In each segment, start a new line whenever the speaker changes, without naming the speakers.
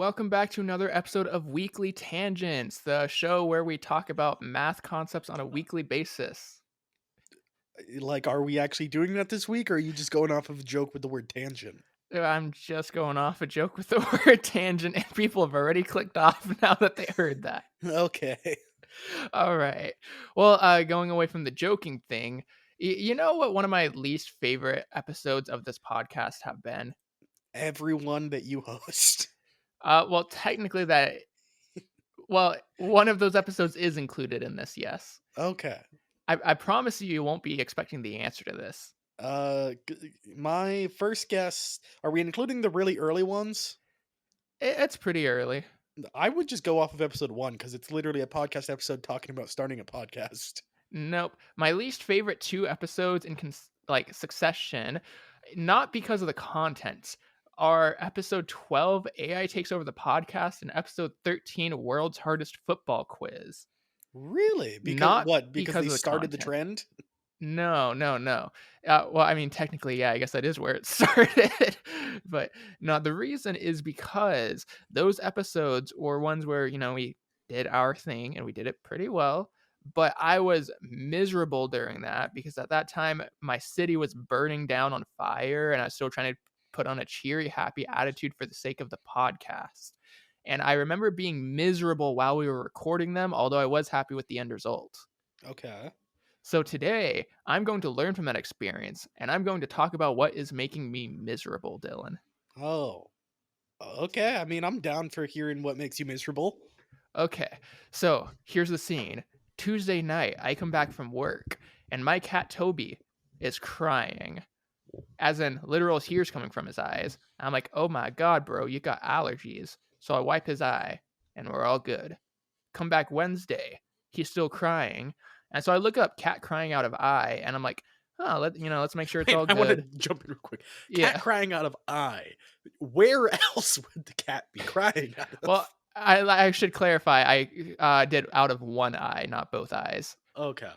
Welcome back to another episode of Weekly Tangents, the show where we talk about math concepts on a weekly basis.
Like, are we actually doing that this week, or are you just going off of a joke with the word tangent?
I'm just going off a joke with the word tangent, and people have already clicked off now that they heard that.
Okay.
All right. Well, going away from the joking thing, you know what one of my least favorite episodes of this podcast have been?
Everyone that you host.
Well, technically one of those episodes is included in this, yes.
Okay.
I promise you won't be expecting the answer to this.
My first guess, are we including the really early ones?
It's pretty early.
I would just go off of episode 1 because it's literally a podcast episode talking about starting a podcast.
Nope. My least favorite 2 episodes in succession, not because of the content, are episode 12, AI Takes Over the Podcast, and episode 13, World's Hardest Football Quiz.
Really? Because
Not
what? Because
because
they
of the
started the
content.
trend?
No, no, no. Well, I mean, technically, yeah, I guess that is where it started. But no, the reason is because those episodes were ones where, we did our thing and we did it pretty well. But I was miserable during that because at that time, my city was burning down on fire and I was still trying to put on a cheery, happy attitude for the sake of the podcast. And I remember being miserable while we were recording them, although I was happy with the end result.
Okay.
So today, I'm going to learn from that experience, and I'm going to talk about what is making me miserable, Dylan.
Oh. Okay. I mean, I'm down for hearing what makes you miserable.
Okay, so here's the scene. Tuesday night, I come back from work, and my cat Toby is crying, as in literal tears coming from his eyes. I'm like, oh my god, bro, you got allergies. So I wipe his eye, and we're all good. Come back Wednesday, he's still crying. And so I look up cat crying out of eye, and I'm like, oh, let's make sure it's
Wait,
all
I want to
good.
jump in real quick. Cat
Yeah.
crying out of eye. Where else would the cat be crying out
Well,
of?
I should clarify. I did out of one eye, not both eyes.
Okay.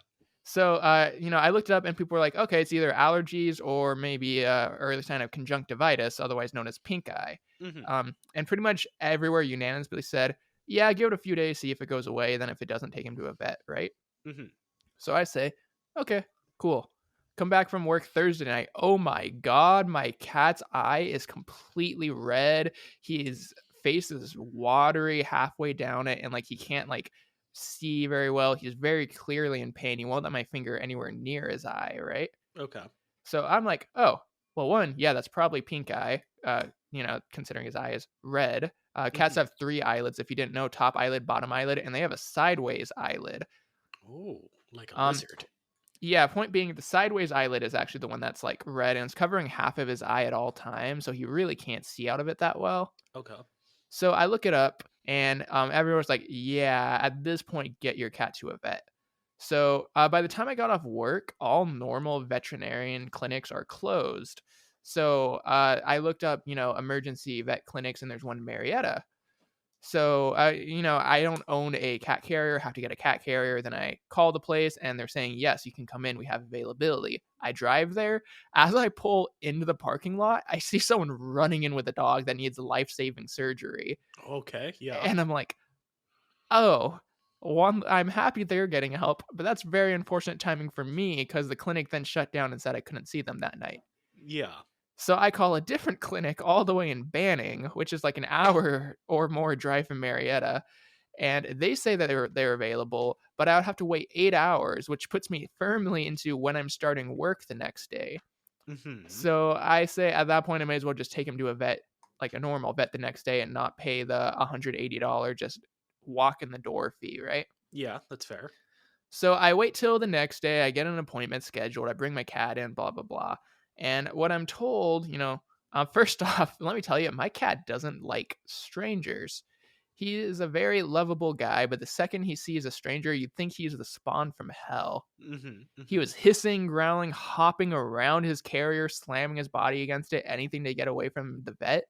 So, I looked it up, and people were like, okay, it's either allergies or maybe early sign of conjunctivitis, otherwise known as pink eye.
Hmm.
And pretty much everywhere unanimously said, yeah, give it a few days, see if it goes away. Then if it doesn't, take him to a vet, right?
Hmm.
So I say, okay, cool. Come back from work Thursday night. Oh my god, my cat's eye is completely red. His face is watery halfway down it, and like he can't like see very well. He's very clearly in pain. He won't let my finger anywhere near his eye, right?
Okay.
So I'm like, oh, well, one, yeah, that's probably pink eye. Considering his eye is red. Cats
Mhm.
have three eyelids. If you didn't know, top eyelid, bottom eyelid, and they have a sideways eyelid.
Oh, like a
Um,
lizard.
Yeah, point being, the sideways eyelid is actually the one that's like red and it's covering half of his eye at all times, so he really can't see out of it that well.
Okay.
So I look it up, and everyone's like, "Yeah, at this point, get your cat to a vet." So by the time I got off work, all normal veterinarian clinics are closed. So I looked up, emergency vet clinics, and there's one in Marietta. So, I don't own a cat carrier, have to get a cat carrier. Then I call the place and they're saying, yes, you can come in. We have availability. I drive there. As I pull into the parking lot, I see someone running in with a dog that needs life saving surgery.
Okay. Yeah.
And I'm like, oh, one, I'm happy they're getting help, but that's very unfortunate timing for me because the clinic then shut down and said I couldn't see them that night.
Yeah.
So I call a different clinic all the way in Banning, which is like an hour or more drive from Marietta, and they say that they're available, but I would have to wait 8 hours, which puts me firmly into when I'm starting work the next day.
Hmm.
So I say at that point I may as well just take him to a vet, like a normal vet the next day and not pay the $180 just walk in the door fee, right?
Yeah, that's fair.
So I wait till the next day, I get an appointment scheduled, I bring my cat in, blah, blah, blah. And what I'm told, first off, let me tell you, my cat doesn't like strangers. He is a very lovable guy, but the second he sees a stranger, you'd think he's the spawn from hell.
Hmm.
He
Hmm.
was hissing, growling, hopping around his carrier, slamming his body against it, anything to get away from the vet.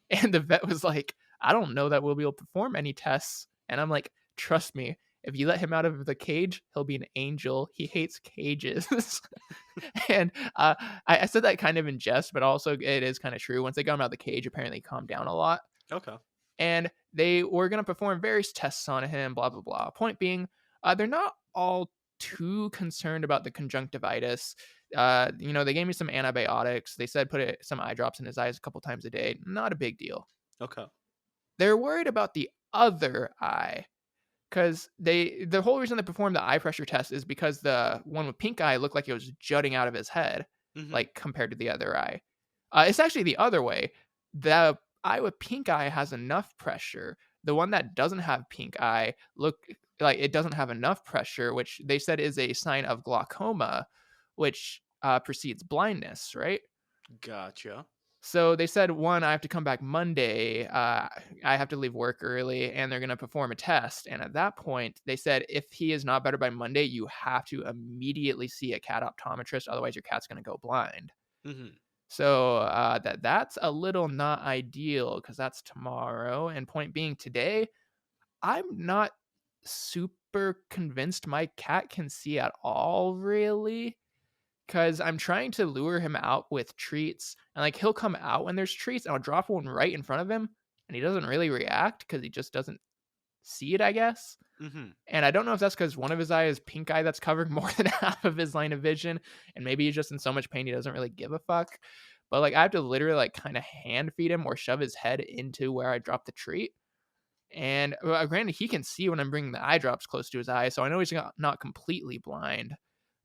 And the vet was like, I don't know that we'll be able to perform any tests. And I'm like, trust me, if you let him out of the cage, he'll be an angel. He hates cages. And I said that kind of in jest, but also it is kind of true. Once they got him out of the cage, apparently he calmed down a lot.
Okay.
and they were going to perform various tests on him, blah, blah, blah. Point being, they're not all too concerned about the conjunctivitis. They gave me some antibiotics. They said some eye drops in his eyes a couple times a day. Not a big deal.
Okay.
They're worried about the other eye because the whole reason they performed the eye pressure test is because the one with pink eye looked like it was jutting out of his head,
Mhm.
like compared to the other eye. It's actually the other way. The eye with pink eye has enough pressure. The one that doesn't have pink eye look like it doesn't have enough pressure, which they said is a sign of glaucoma, which precedes blindness, right?
Gotcha.
So they said, one, I have to come back Monday. I have to leave work early, and they're going to perform a test. And at that point, they said, if he is not better by Monday, you have to immediately see a cat optometrist. Otherwise, your cat's going to go blind.
Mhm.
So that's a little not ideal because that's tomorrow. And point being, today, I'm not super convinced my cat can see at all, really. Cause I'm trying to lure him out with treats, and, like, he'll come out when there's treats, and I'll drop one right in front of him, and he doesn't really react because he just doesn't see it, I guess.
Mhm.
And I don't know if that's because one of his eye is pink eye that's covering more than half of his line of vision, and maybe he's just in so much pain he doesn't really give a fuck. But, like, I have to literally, like, kinda hand feed him or shove his head into where I drop the treat. And, granted, he can see when I'm bringing the eye drops close to his eye, so I know he's not completely blind.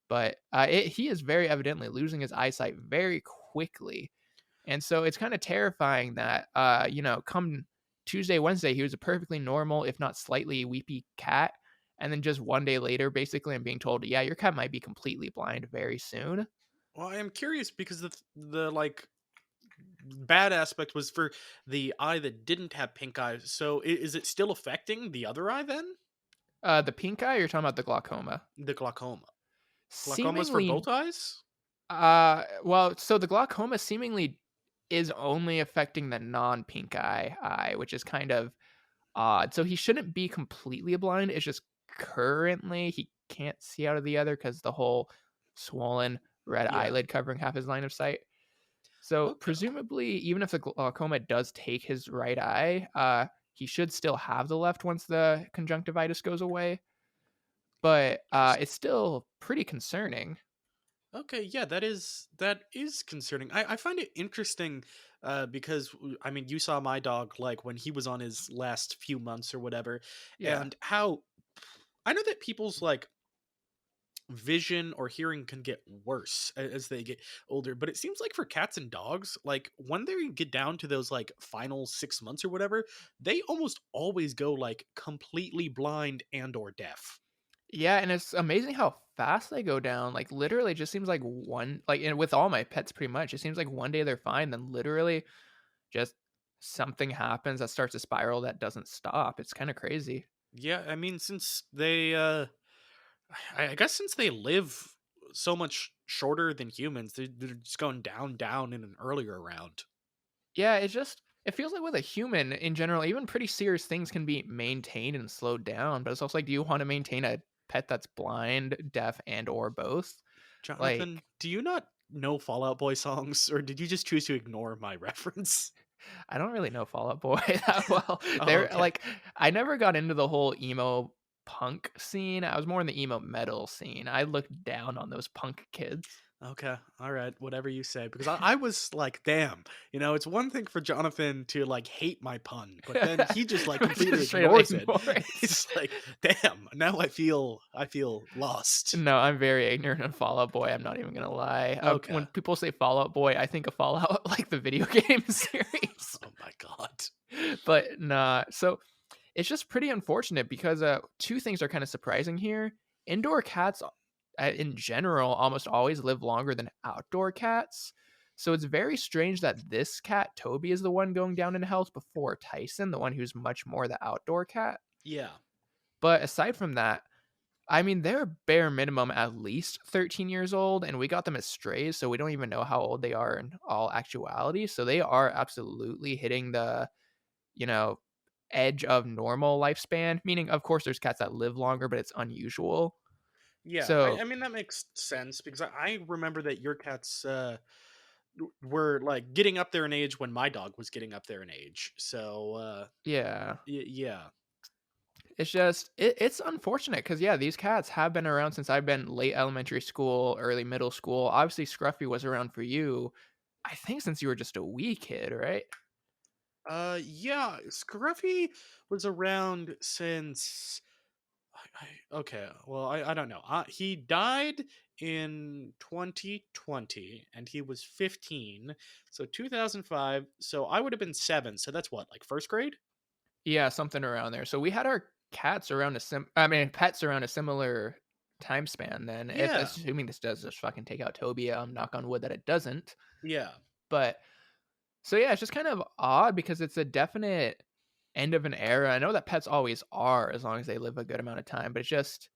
But he is very evidently losing his eyesight very quickly. And so it's kind of terrifying that, come Tuesday, Wednesday, he was a perfectly normal, if not slightly weepy cat. And then just one day later, basically, I'm being told, yeah, your cat might be completely blind very soon.
Well, I am curious because the like bad aspect was for the eye that didn't have pink eye. So is it still affecting the other eye then?
The pink eye, you're talking about the glaucoma.
The glaucoma. Glaucoma's for
Seemingly,
both eyes?
so the glaucoma seemingly is only affecting the non-pink eye, which is kind of odd. So he shouldn't be completely blind. It's just currently he can't see out of the other because the whole swollen red
Yeah.
eyelid covering half his line of sight. So
Okay.
presumably, even if the glaucoma does take his right eye, he should still have the left once the conjunctivitis goes away. But it's
Interesting.
still pretty concerning.
Okay, yeah, that is concerning. I find it interesting because I mean, you saw my dog like when he was on his last few months or whatever,
Yeah.
and how I know that people's like vision or hearing can get worse as they get older, but it seems like for cats and dogs, like when they get down to those like final 6 months or whatever, they almost always go like completely blind and or deaf.
Yeah, and it's amazing how fast they go down. Like literally, it just seems like and with all my pets, pretty much, it seems like one day they're fine, then literally just something happens that starts a spiral that doesn't stop. It's kind of crazy.
Yeah, I mean, since they I guess since they live so much shorter than humans, they're just going down, down in an earlier round.
Yeah, it feels like with a human in general, even pretty serious things can be maintained and slowed down. But it's also like, do you want to maintain a pet that's blind, deaf, and or both?
Jonathan,
Like,
do you not know Fallout Boy songs, or did you just choose to ignore my reference?
I don't really know Fall Out Boy that well.
Oh,
They're
okay.
like, I never got into the whole emo punk scene. I was more in the emo metal scene. I looked down on those punk kids.
Okay. All right. Whatever you say. Because I was like, damn, it's one thing for Jonathan to like hate my pun, but then he just like completely
Just straight up
ignores it.
ignore it.
It's like, damn, now I feel lost.
No, I'm very ignorant of Fall Out Boy, I'm not even gonna lie.
Okay.
When people say Fall Out Boy, I think of Fallout, like the video game series.
Oh my god.
But nah, so it's just pretty unfortunate because, two things are kinda surprising here. Indoor cats, in general, almost always live longer than outdoor cats. So it's very strange that this cat, Toby, is the one going down in health before Tyson, the one who's much more the outdoor cat.
Yeah.
But aside from that, I mean, they're bare minimum at least 13 years old, and we got them as strays, so we don't even know how old they are in all actuality. So they are absolutely hitting the, you know, edge of normal lifespan, meaning, of course, there's cats that live longer, but it's unusual.
Yeah, I
So,
I mean, that makes sense because I remember that your cat's, were like getting up there in age when my dog was getting up there in age. So
Yeah.
yeah.
It's just it's unfortunate because yeah, these cats have been around since I've been late elementary school, early middle school. Obviously, Scruffy was around for you, I think since you were just a wee kid, right?
Yeah, Scruffy was around since okay, well, I don't know. He died in 2020 and he was 15. So 2005, so I would have been 7. So that's what, like first grade?
Yeah, something around there. So we had our cats around I mean, pets around a similar time span then. If
Yeah.
assuming this does just fucking take out Toby, knock on wood that it doesn't.
Yeah.
But so yeah, it's just kind of odd because it's a definite end of an era. I know that pets always are as long as they live a good amount of time, but it's just,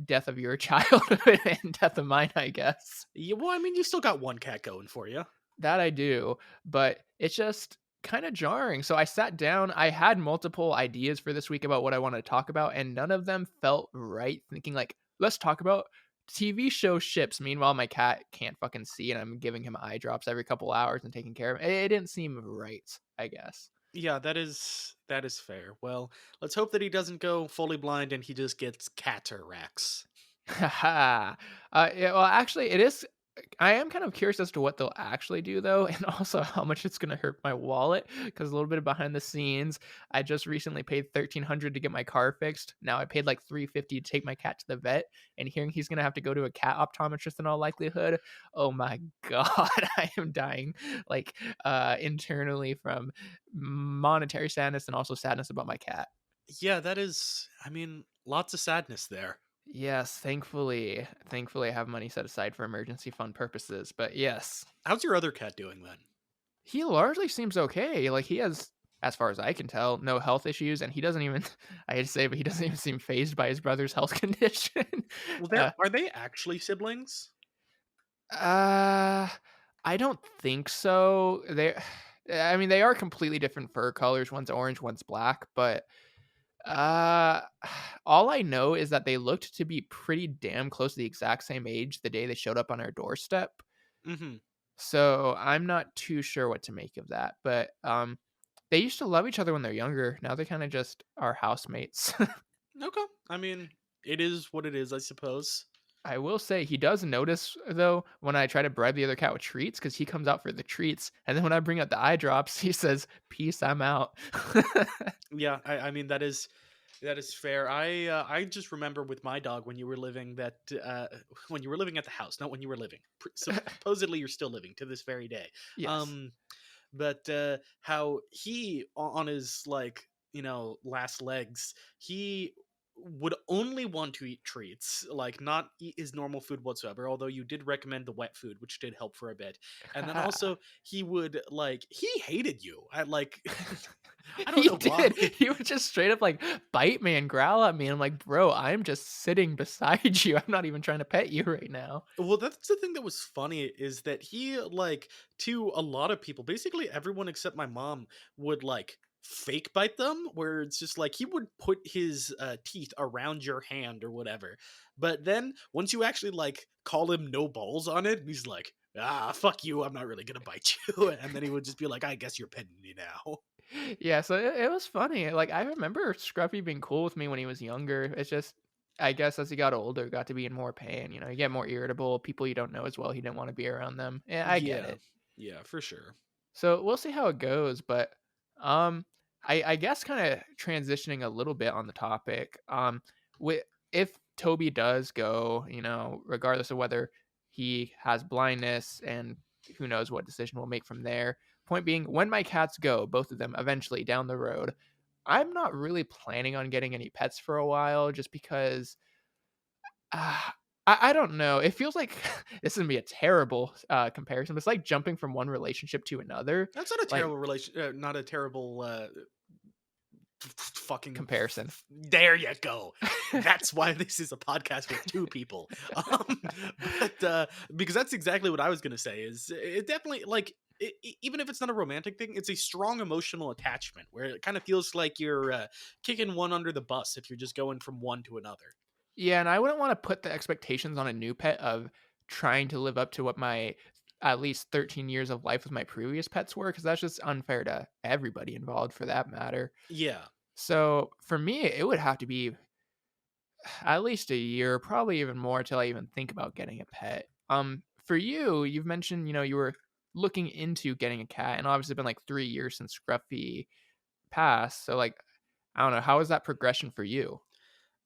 death of your childhood and death of mine, I guess.
Yeah, well, I mean, you still got one cat going for you.
That I do, but it's just kind of jarring. So I sat down, I had multiple ideas for this week about what I wanted to talk about, and none of them felt right. Thinking like, let's talk about TV show ships. Meanwhile, my cat can't fucking see, and I'm giving him eye drops every couple hours and taking care of him. It didn't seem right, I guess.
Yeah, that is fair. Well, let's hope that he doesn't go fully blind and he just gets cataracts.
Haha. Yeah, well, actually, it is. I am kind of curious as to what they'll actually do, though, and also how much it's going to hurt my wallet. Because a little bit of behind the scenes, I just recently paid 1,300 to get my car fixed. Now I paid like 350 to take my cat to the vet, and hearing he's going to have to go to a cat optometrist in all likelihood. Oh my god, I am dying like internally from monetary sadness and also sadness about my cat.
Yeah, that is, I mean, lots of sadness there.
Yes, thankfully, I have money set aside for emergency fund purposes, but yes.
How's your other cat doing then?
He largely seems okay, like, he has, as far as I can tell, no health issues, and he doesn't even I hate to say it, but he doesn't even seem phased by his brother's health condition.
Well,
Uh,
are they actually siblings?
uh, I don't think so. I mean, they are completely different fur colors, one's orange, one's black, but Uh, all I know is that they looked to be pretty damn close to the exact same age the day they showed up on our doorstep.
Mhm.
So I'm not too sure what to make of that. But they used to love each other when they're younger. Now they kind of just are housemates.
Okay. I mean, it is what it is, I suppose.
I will say he does notice though when I try to bribe the other cat with treats because he comes out for the treats, and then when I bring out the eye drops, he says, "Peace, I'm out."
Yeah, I mean that is fair. I just remember with my dog when you were living that when you were living at the house, not when you were living. Supposedly you're still living to this very day.
Yes.
Um but how he on his like last legs, he would only want to eat treats, like not eat his normal food whatsoever, although you did recommend the wet food, which did help for a bit. And then also he would like he hated you. I like I don't
He
know why.
did. He would just straight up like bite me and growl at me. I'm like, bro, I'm just sitting beside you. I'm not even trying to pet you right now.
Well, that's the thing that was funny is that he like to a lot of people, basically everyone except my mom would like fake bite them, where it's just like he would put his teeth around your hand or whatever. But then once you actually like call him no balls on it, he's like, "Ah, fuck you, I'm not really going to bite you." And then he would just be like, "I guess you're petting me now."
Yeah, so it was funny. Like I remember Scruffy being cool with me when he was younger. It's just I guess as he got older, got to be in more pain. You get more irritable. People you don't know as well. He didn't want to be around them. Yeah, I get
Yeah.
it.
Yeah, for sure.
So we'll see how it goes, but um, I guess kind of transitioning a little bit on the topic. If Toby does go, regardless of whether he has blindness and who knows what decision we'll make from there. Point being, when my cats go, both of them eventually down the road, I'm not really planning on getting any pets for a while, just because uh, I don't know. It feels like this is gonna be a terrible comparison, but it's like jumping from one relationship to another,
That's not a
like
terrible relation not a terrible fucking
comparison.
there you go. That's why this is a podcast with two people. But because that's exactly what I was gonna say, is it definitely like even if it's not a romantic thing, it's a strong emotional attachment where it kind of feels like you're kicking one under the bus if you're just going from one to another.
Yeah, and I wouldn't want to put the expectations on a new pet of trying to live up to what my at least 13 years of life with my previous pets were, because that's just unfair to everybody involved for that matter.
Yeah.
So for me, it would have to be at least a year, probably even more till I even think about getting a pet. For you, you've mentioned, you were looking into getting a cat, and obviously it's been like 3 years since Scruffy passed. So like, I don't know, how is that progression for you?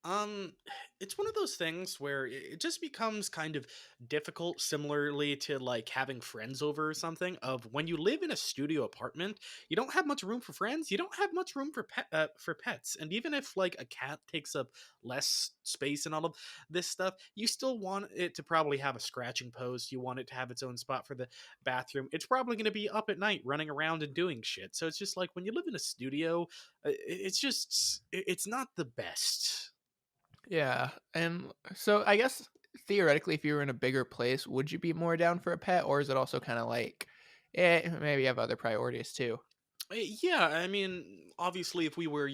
Um, it's one of those things where it just becomes kind of difficult, similarly to like having friends over or something. Of when you live in a studio apartment, you don't have much room for friends. You don't have much room for pets, and even if like a cat takes up less space and all of this stuff, you still want it to probably have a scratching post. You want it to have its own spot for the bathroom. It's probably going to be up at night running around and doing shit. So it's just like when you live in a studio, it's just it's not the best.
Yeah, and so I guess theoretically, if you were in a bigger place, would you be more down for a pet, or is it also kind of like, maybe you have other priorities too?
Yeah, I mean, obviously, if we were,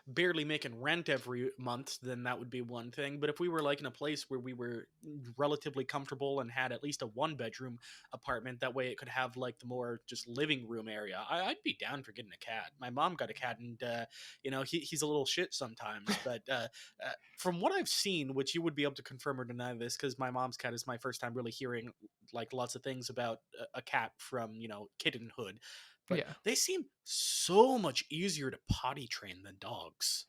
barely making rent every month, then that would be one thing. But if we were like in a place where we were relatively comfortable and had at least a one-bedroom apartment, that way it could have like the more just living room area, I'd be down for getting a cat. My mom got a cat, and he's a little shit sometimes. But from what I've seen, which you would be able to confirm or deny this, because my mom's cat is my first time really hearing like lots of things about a cat from kittenhood, but
Yeah.
they seem so much easier to potty train than dogs.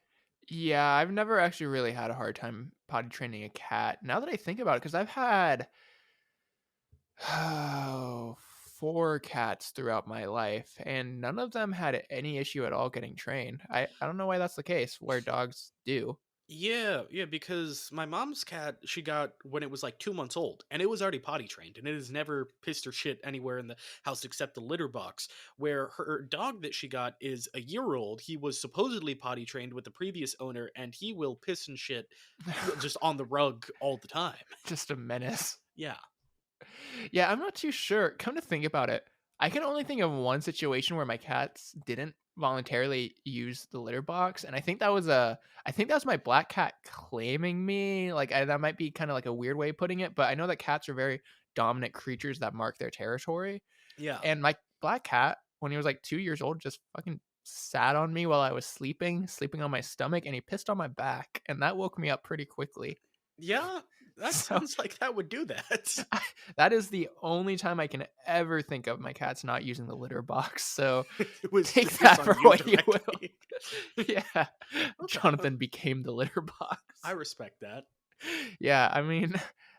Yeah, I've never actually really had a hard time potty training a cat. Now that I think about it, because I've had oh, 4 cats throughout my life, and none of them had any issue at all getting trained. I don't know why that's the case, where dogs do.
Yeah, yeah, because my mom's cat, she got when it was like 2 months old, and it was already potty trained, and it has never pissed or shit anywhere in the house except the litter box. Where her dog that she got is a year old. He was supposedly potty trained with the previous owner, and he will piss and shit just on the rug all the time.
Just a menace.
Yeah.
Yeah, I'm not too sure. Come to think about it, I can only think of one situation where my cats didn't voluntarily use the litter box, and I think that was my black cat claiming me. Like, that might be kind of like a weird way of putting it, but I know that cats are very dominant creatures that mark their territory.
Yeah.
And my black cat, when he was like 2 years old, just fucking sat on me while I was sleeping on my stomach, and he pissed on my back, and that woke me up pretty quickly.
Yeah, that
So
sounds like that would do that.
that is the only time I can ever think of my cats not using the litter box, so
It was to
take
piss
that
on
for
you
what you will.
directly.
Yeah.
Okay,
Jonathan became the litter
I
box.
respect that.
Yeah, I mean,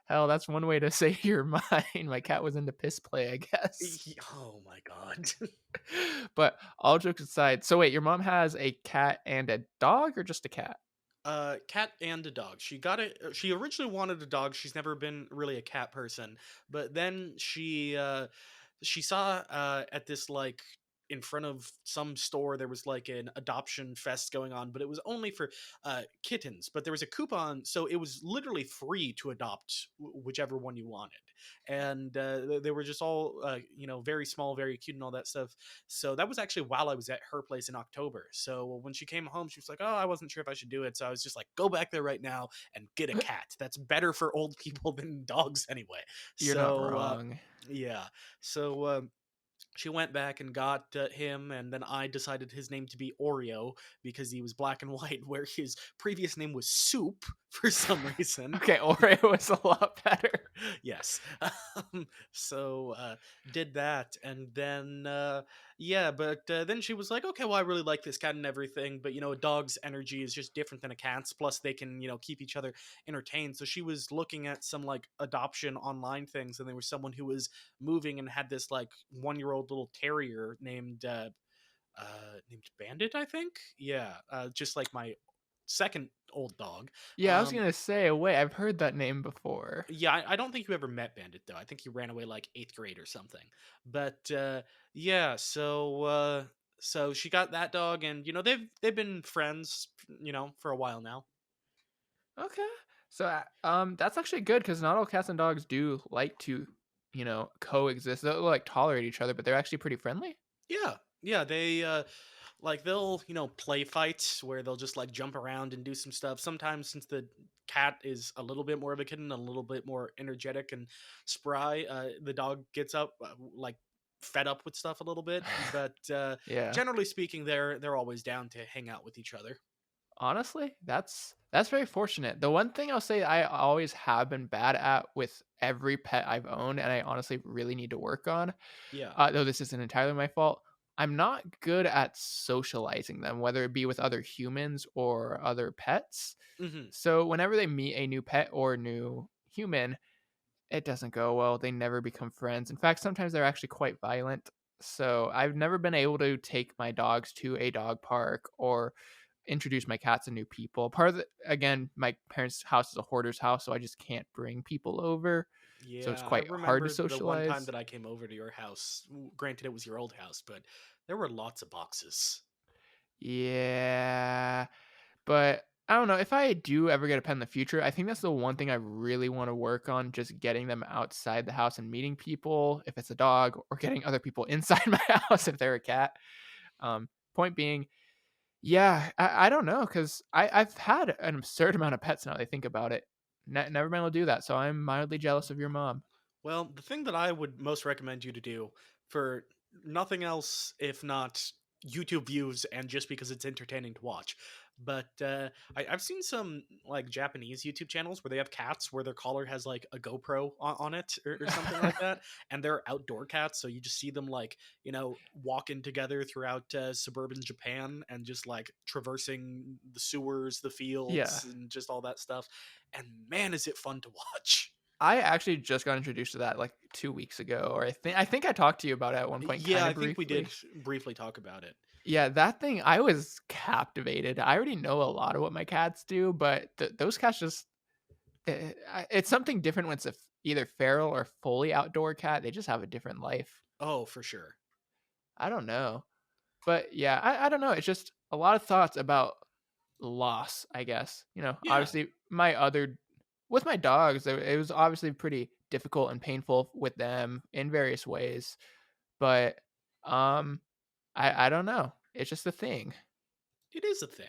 hell, that's one way to say you're mine. My cat was into piss play, I guess.
Oh my god.
But all jokes aside, so wait, your mom has a cat and a dog or just a cat?
Cat and a dog. She got it. She originally wanted a dog. She's never been really a cat person, but then she saw at this like in front of some store there was like an adoption fest going on, but it was only for kittens. But there was a coupon, so it was literally free to adopt whichever one you wanted, and they were just all very small, very cute, and all that stuff. So that was actually while I was at her place in October. So when she came home, she was like, "Oh, I wasn't sure if I should do it." So I was just like, "Go back there right now and get a cat. That's better for old people than dogs anyway."
You're not
So
wrong.
yeah. So she went back and got him, and then I decided his name to be Oreo because he was black and white, where his previous name was Soup for some reason.
Okay, Oreo is a lot better.
Yes. So did that, and then yeah, but then she was like, okay, well, I really like this cat and everything, but a dog's energy is just different than a cat's. Plus they can keep each other entertained. So she was looking at some like adoption online things, and there was someone who was moving and had this like 1-year-old little terrier named Bandit, I think. Yeah, just like my second old dog.
Yeah, I was
um
gonna say, wait, I've heard that name before.
Yeah, I don't think you ever met Bandit though. I think he ran away like 8th grade or something. But yeah, so she got that dog, and they've been friends, for a while now.
Okay. So, that's actually good because not all cats and dogs do like to, coexist. They'll like tolerate each other, but they're actually pretty friendly.
Yeah, yeah, Like they'll, play fights where they'll just like jump around and do some stuff. Sometimes since the cat is a little bit more of a kitten, a little bit more energetic and spry, the dog gets up like fed up with stuff a little bit. But
Yeah.
generally speaking, they're always down to hang out with each other.
Honestly, that's very fortunate. The one thing I'll say I always have been bad at with every pet I've owned, and I honestly really need to work on,
Yeah.
though this isn't entirely my fault, I'm not good at socializing them, whether it be with other humans or other pets.
Hmm.
So whenever they meet a new pet or new human, it doesn't go well. They never become friends. In fact, sometimes they're actually quite violent. So I've never been able to take my dogs to a dog park or introduce my cats to new people. Part of the again, my parents' house is a hoarder's house, so I just can't bring people over. So it's
Yeah, I
quite hard to
remember the one time
socialize.
that I came over to your house. Granted, it was your old house, but there were lots of boxes.
Yeah. But I don't know, if I do ever get a pet in the future, I think that's the one thing I really wanna work on, just getting them outside the house and meeting people, if it's a dog, or getting other people inside my house if they're a cat. Point being, yeah, I don't know, 'cause I've had an absurd amount of pets now that I think about it. Never been able to do that, so I'm mildly jealous of your mom.
Well, the thing that I would most recommend you to do for nothing else, if not YouTube views and just because it's entertaining to watch. But I've seen some like Japanese YouTube channels where they have cats where their collar has like a GoPro on it or something like that. And they're outdoor cats. So you just see them like, walking together throughout suburban Japan and just like traversing the sewers, the
Yeah.
fields, and just all that stuff. And man, is it fun to watch.
I actually just got introduced to that, like, 2 weeks ago, or I think I talked to you about it at one point
Yeah,
kinda
I think we did
briefly.
briefly talk about it.
Yeah, that thing, I was captivated. I already know a lot of what my cats do, but those cats just it's something different when it's either feral or fully outdoor cat. They just have a different life.
Oh, for sure.
I don't know. But yeah, I don't know. It's just a lot of thoughts about loss, I guess.
Yeah,
Obviously, with my dogs, it was obviously pretty difficult and painful with them in various ways. But um, I don't know. It's just a thing.
it is a thing.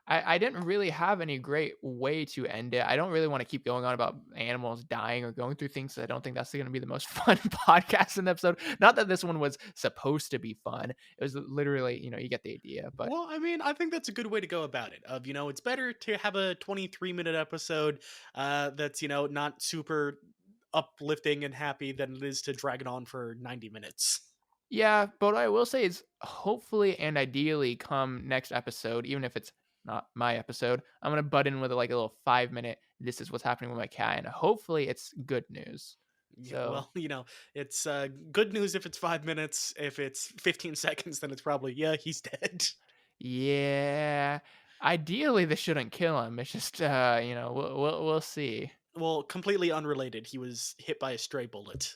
I didn't really have any great way to end it. I don't really want to keep going on about animals dying or going through things. So I don't think that's going to be the most fun podcast in the episode. Not that this one was supposed to be fun. It was literally, you get the idea. But
Well, I mean, I think that's a good way to go about it. It's better to have a 23-minute episode that's, not super uplifting and happy than it is to drag it on for 90 minutes.
yeah, but what I will say is hopefully and ideally come next episode, even if it's not my episode, I'm gonna butt in with like a little 5 minute. This is what's happening with my cat, and hopefully it's good news.
Yeah,
So
well, it's good news if it's 5 minutes. If it's 15 seconds, then it's probably, yeah, he's dead.
yeah, ideally this shouldn't kill him. It's just we'll see.
Well, completely unrelated. He was hit by a stray bullet.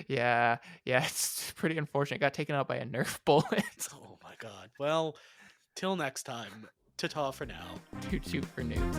Yeah, yeah, it's pretty unfortunate. Got taken out by a Nerf bullet.
Oh my god. Well, till next time. Ta ta for now.
Toot toot for news.